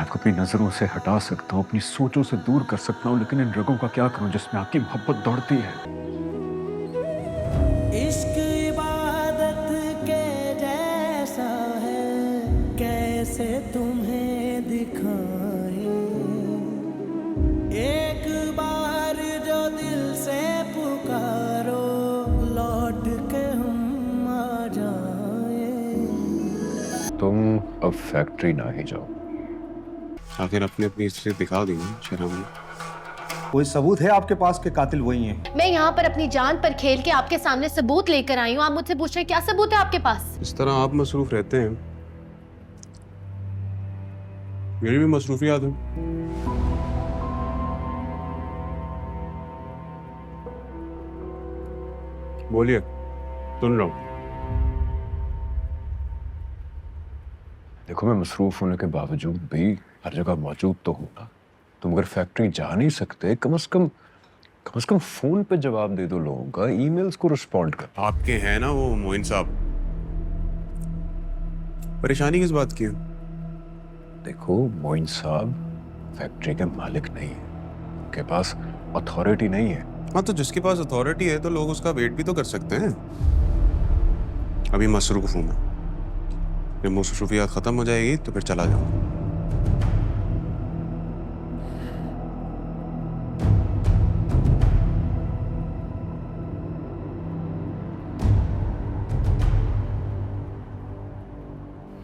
आपको अपनी नजरों से हटा सकता हूँ, अपनी सोचों से दूर कर सकता हूँ, लेकिन इन रगों का क्या करूं जिसमें आपकी मोहब्बत दौड़ती है। इश्क इबादत के जैसा है, कैसे तुम्हें दिखाएं। एक बार जो दिल से पुकारो, लौट के हम आ जाएं। तुम अब फैक्ट्री ना ही जाओ। आखिर अपनी अपनी हिस्ट्री दिखा दी ना शर्म ने। कोई सबूत है आपके पास कि कातिल वही हैं? मैं यहाँ पर अपनी जान पर खेल के आपके सामने सबूत लेकर आई हूँ। आप मुझसे पूछ रहे हैं क्या सबूत है आपके पास? इस तरह आप मसरूफ रहते हैं, मेरी भी मसरूफियात है। बोलिए, सुन रहा हूँ। देखो, मैं मसरूफ होने के बावजूद भी हर जगह मौजूद तो हूं ना। तुम अगर फैक्ट्री जा नहीं सकते, कम से कम फोन पे जवाब दे दो लोगों का, ईमेल्स को रिस्पॉन्ड कर। आपके हैं ना वो मोइन साहब, परेशानी किस बात की है? देखो, मोइन साहब फैक्ट्री के मालिक नहीं है, उनके पास अथॉरिटी नहीं है। हाँ, तो जिसके पास अथॉरिटी है तो लोग उसका वेट भी तो कर सकते हैं। अभी मसरूफ हूं मैं, जब मसरूफियात खत्म हो जाएगी तो फिर चला जाऊंगा।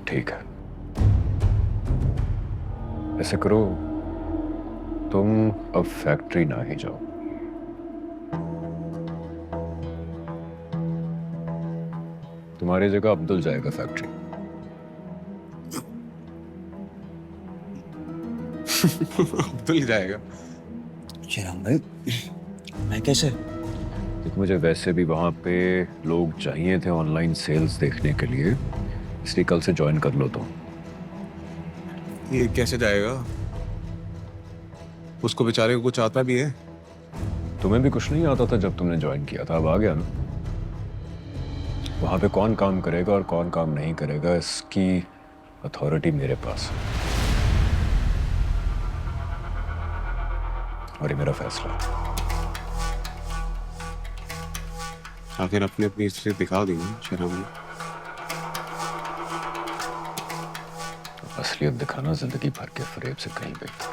ठीक है, ऐसे करो, तुम अब फैक्ट्री ना ही जाओ। तुम्हारी जगह अब्दुल जाएगा फैक्ट्री। अब्दुल जाएगा? शेराम भाई, मैं कैसे? देखो, मुझे वैसे भी वहां पे लोग चाहिए थे ऑनलाइन सेल्स देखने के लिए, इसलिए कल से ज्वाइन कर लो तुम। ये कैसे जाएगा? उसको बेचारे को कुछ आता भी है। तुम्हें भी कुछ नहीं आता था जब तुमने ज्वाइन किया था, अब आ गया ना। वहां पे कौन काम करेगा और कौन काम नहीं करेगा, इसकी अथॉरिटी मेरे पास है, और ये मेरा फैसला है। आखिर अपनी अपनी हिस्ट्री दिखा दी ना शर्म ने। असलियत दिखाना जिंदगी भर के फरेब से कहीं बेहतर है।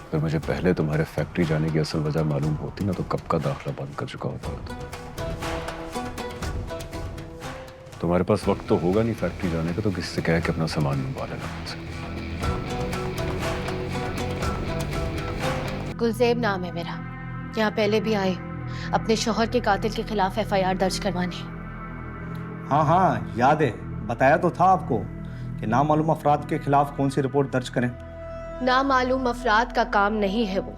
अगर मुझे पहले तुम्हारे फैक्ट्री जाने की असल वजह मालूम होती ना, तो कब का दाखला बंद कर चुका होता था। तुम्हारे पास वक्त तो होगा नहीं फैक्ट्री जाने का, तो किसी से कह के अपना सामान मंगवा लेना मुझसे। गुलजेब नाम है मेरा। यहाँ पहले भी आए अपने शौहर के कातिल के खिलाफ एफआईआर दर्ज करवाने। हाँ हाँ, याद है, बताया तो था आपको कि नामालूम अफराद के खिलाफ कौन सी रिपोर्ट दर्ज करें। नामालूम अफराद का काम नहीं है वो,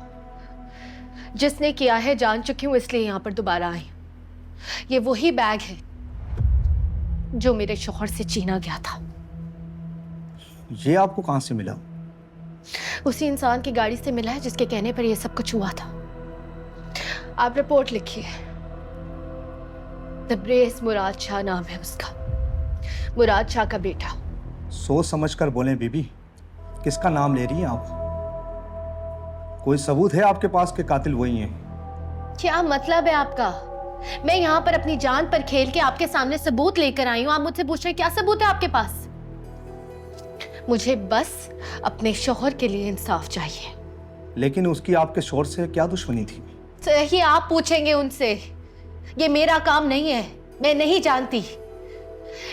जिसने किया है जान चुकी हूँ, इसलिए यहाँ पर दोबारा आई। ये वही बैग है जो मेरे शौहर से छीना गया था। ये आपको कहाँ से मिला? उसी इंसान की गाड़ी से मिला है जिसके कहने पर यह सब कुछ हुआ था। आप रिपोर्ट लिखिए। तब्रेज़ मुराद शाह नाम है उसका, मुराद शाह का बेटा। सोच समझ कर बोलें बीबी, किसका नाम ले रही हैं आप? कोई सबूत है आपके पास कि कातिल वही हैं? क्या मतलब है आपका? मैं यहाँ पर अपनी जान पर खेल के आपके सामने सबूत लेकर आई हूँ। आप मुझसे पूछ रहे हैं क्या सबूत है आपके पास? मुझे बस अपने शौहर के लिए इंसाफ चाहिए। लेकिन उसकी आपके शौहर से क्या दुश्मनी थी? तो यही आप पूछेंगे उनसे, ये मेरा काम नहीं है, मैं नहीं जानती।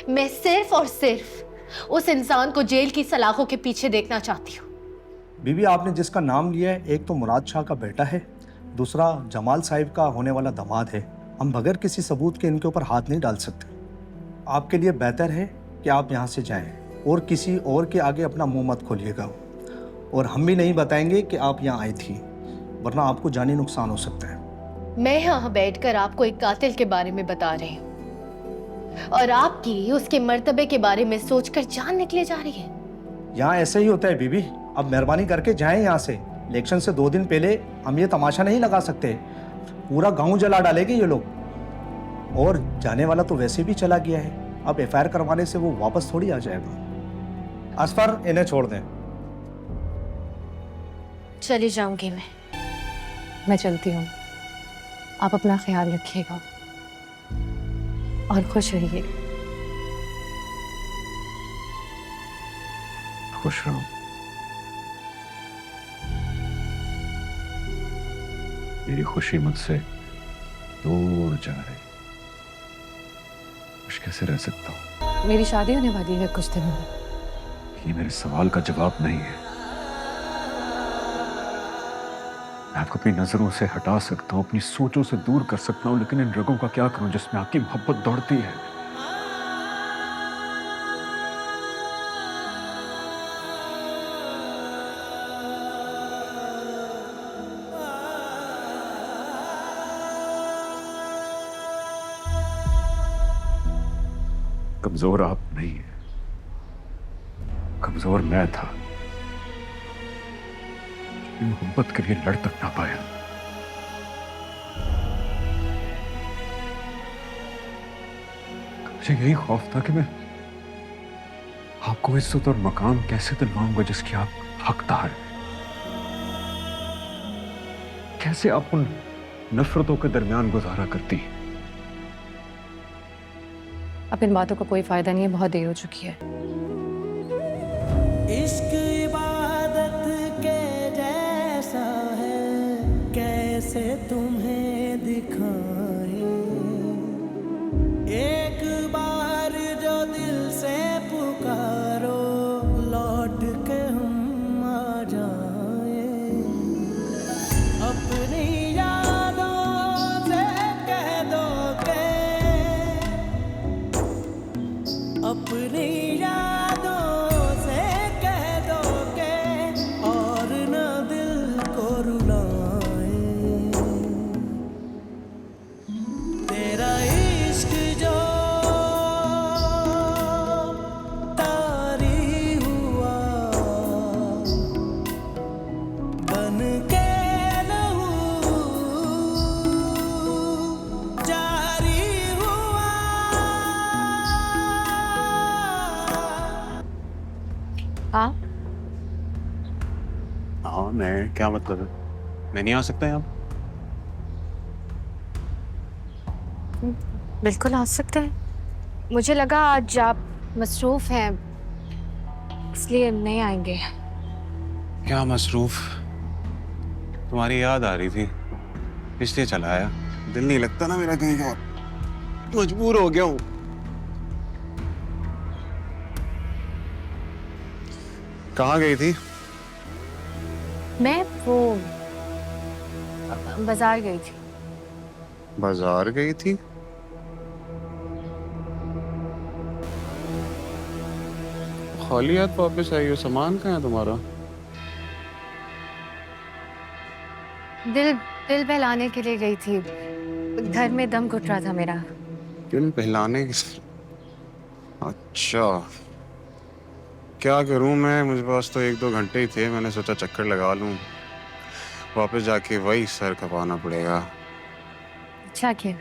मैं सिर्फ और सिर्फ उस इंसान को जेल की सलाखों के पीछे देखना चाहती हूँ। बीबी, आपने जिसका नाम लिया है, एक तो मुराद शाह का बेटा है, दूसरा जमाल साहिब का होने वाला दामाद है। हम बगैर किसी सबूत के इनके ऊपर हाथ नहीं डाल सकते। आपके लिए बेहतर है कि आप यहाँ से जाएं और किसी और के आगे अपना मुंह मत खोलिएगा, और हम भी नहीं बताएंगे कि आप यहाँ आई थी, वरना आपको जानी नुकसान हो सकता है। मैं यहाँ बैठकर आपको एक कातिल के बारे में बता रही हूँ, और आपकी उसके मर्तबे के बारे में सोचकर जान निकले जा रही है। यहाँ ऐसे ही होता है बीबी, अब मेहरबानी करके जाएं यहाँ से। इलेक्शन से 2 दिन पहले हम ये तमाशा नहीं लगा सकते, पूरा गांव जला डालेंगे ये लोग। और जाने वाला तो वैसे भी चला गया है, अब एफआईआर करवाने से वो वापस थोड़ी आ जाएगा। असफर, इन्हें छोड़ दें। चली जाऊंगी मैं चलती हूँ। आप अपना ख्याल रखिएगा और खुश रहिए। खुश रहो। मेरी खुशी मुझसे दूर जा रही, खुश कैसे रह सकता हूँ? मेरी शादी होने वाली है कुछ दिनों में। ये मेरे सवाल का जवाब नहीं है। मैं आपको अपनी नजरों से हटा सकता हूँ, अपनी सोचों से दूर कर सकता हूँ, लेकिन इन रगों का क्या करूं जिसमें आपकी मोहब्बत दौड़ती है? कमजोर आप नहीं है, कमजोर मैं था। मोहब्बत के लिए लड़ तक ना पाया। मुझे यही खौफ था कि मैं आपको इज्जत और मकाम कैसे दिलवाऊंगा जिसकी आप हकदार हैं। कैसे आप उन नफरतों के दरमियान गुजारा करती। अब इन बातों का कोई फायदा नहीं है, बहुत देर हो चुकी है। इश्क इबादत के जैसा है, कैसे तुम्हें दिखाए। एक बार जो दिल से पुकारो, लौट के हम आ जाए। अपनी यादों से कह दो के, अपनी यादों से कह दो के, और न दिल को रुलाए। तेरा इश्क जो तारी हुआ, बन के लहू जारी हुआ। हाँ, हाँ, मैं क्या मतलब है? मैं नहीं आ सकता यहाँ? बिल्कुल आ सकते हैं। मुझे लगा आज आप मसरूफ हैं, इसलिए नहीं आएंगे। क्या मसरूफ? तुम्हारी याद आ रही थी इसलिए चला आया। दिल नहीं लगता ना मेरा कहीं और, मजबूर हो गया हूँ। कहाँ गई थी? मैं वो बाजार गई थी। बाजार गई थी? खाली हाथ वापस आई हो? सामान कहाँ है तुम्हारा? दिल बहलाने के लिए गई थी। घर में दम घुट रहा था मेरा। दिल बहलाने की? अच्छा, क्या करूं मैं? मुझे पास तो 1-2 घंटे ही थे। मैंने सोचा चक्कर लगा लूं, वापस जाके वही सर खपाना पड़ेगा। अच्छा किया।